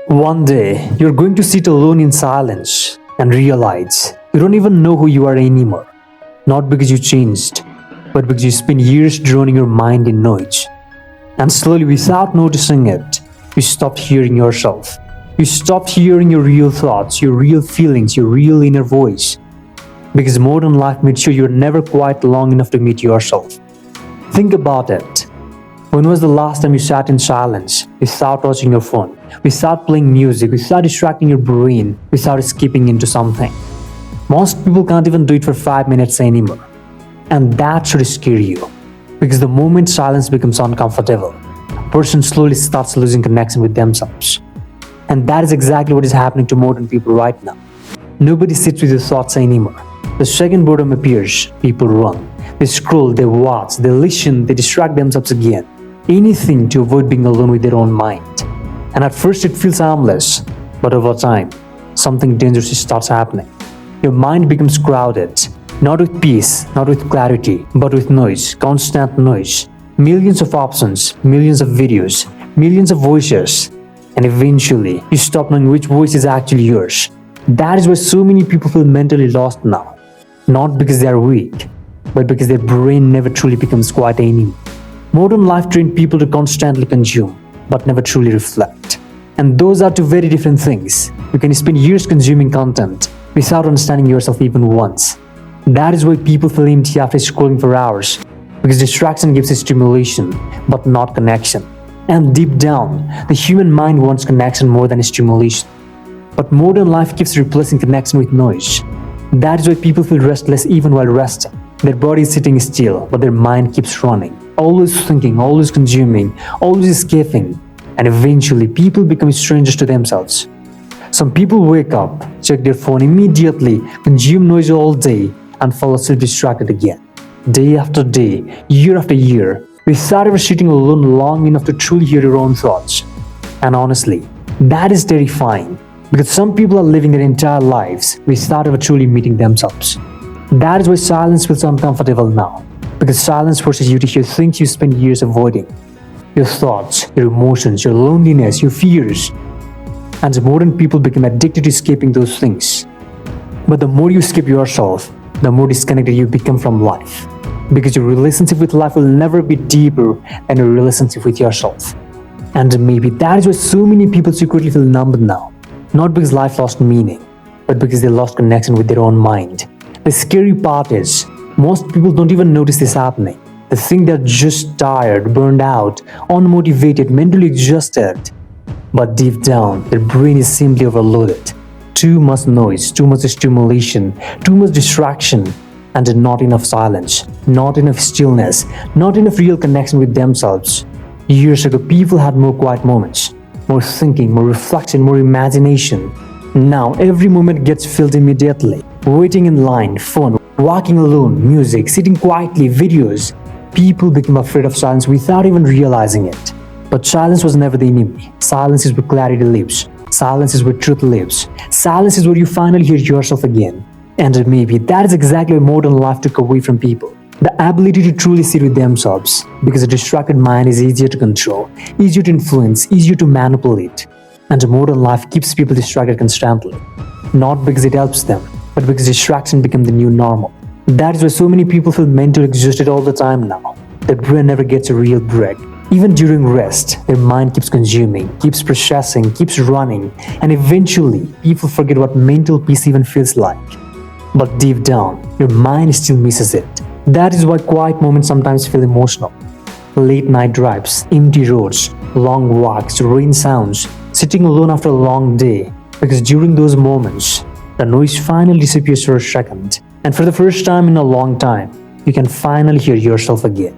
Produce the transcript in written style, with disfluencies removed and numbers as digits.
One day, you're going to sit alone in silence and realize you don't even know who you are anymore. Not because you changed, but because you spent years drowning your mind in noise. And slowly, without noticing it, you stopped hearing yourself. You stopped hearing your real thoughts, your real feelings, your real inner voice. Because modern life made sure you're never quite long enough to meet yourself. Think about it. When was the last time you sat in silence, without watching your phone, without playing music, without distracting your brain, without escaping into something? Most people can't even do it for 5 minutes anymore. And that should scare you. Because the moment silence becomes uncomfortable, a person slowly starts losing connection with themselves. And that is exactly what is happening to modern people right now. Nobody sits with their thoughts anymore. The second boredom appears, people run. They scroll, they watch, they listen, they distract themselves again. Anything to avoid being alone with their own mind. And at first it feels harmless, but over time, something dangerous starts happening. Your mind becomes crowded, not with peace, not with clarity, but with noise, constant noise. Millions of options, millions of videos, millions of voices. And eventually, you stop knowing which voice is actually yours. That is why so many people feel mentally lost now. Not because they are weak, but because their brain never truly becomes quiet anymore. Modern life trained people to constantly consume, but never truly reflect. And those are two very different things. You can spend years consuming content without understanding yourself even once. That is why people feel empty after scrolling for hours, because distraction gives us stimulation, but not connection. And deep down, the human mind wants connection more than stimulation. But modern life keeps replacing connection with noise. That is why people feel restless even while resting. Their body is sitting still, but their mind keeps running. Always thinking, always consuming, always escaping. And eventually, people become strangers to themselves. Some people wake up, check their phone immediately, consume noise all day, and fall asleep distracted again. Day after day, year after year, without ever sitting alone long enough to truly hear your own thoughts. And honestly, that is terrifying. Because some people are living their entire lives without ever truly meeting themselves. That is why silence feels uncomfortable now. Because silence forces you to hear things you spent years avoiding. Your thoughts, your emotions, your loneliness, your fears. And modern people become addicted to escaping those things. But the more you escape yourself, the more disconnected you become from life. Because your relationship with life will never be deeper than your relationship with yourself. And maybe that is why so many people secretly feel numb now. Not because life lost meaning, but because they lost connection with their own mind. The scary part is, most people don't even notice this happening. They think they're just tired, burned out, unmotivated, mentally exhausted. But deep down, their brain is simply overloaded. Too much noise, too much stimulation, too much distraction, and not enough silence, not enough stillness, not enough real connection with themselves. Years ago, people had more quiet moments. More thinking, more reflection, more imagination. Now every moment gets filled immediately. Waiting in line, phone, walking alone, music, sitting quietly, videos. People become afraid of silence without even realizing it. But silence was never the enemy. Silence is where clarity lives. Silence is where truth lives. Silence is where you finally hear yourself again. And maybe that is exactly what modern life took away from people. The ability to truly sit with themselves, because a distracted mind is easier to control, easier to influence, easier to manipulate. And modern life keeps people distracted constantly. Not because it helps them, but because distraction became the new normal. That is why so many people feel mentally exhausted all the time now. Their brain never gets a real break. Even during rest, their mind keeps consuming, keeps processing, keeps running, and eventually, people forget what mental peace even feels like. But deep down, your mind still misses it. That is why quiet moments sometimes feel emotional. Late night drives, empty roads, long walks, rain sounds, sitting alone after a long day. Because during those moments, the noise finally disappears for a second. And for the first time in a long time, you can finally hear yourself again.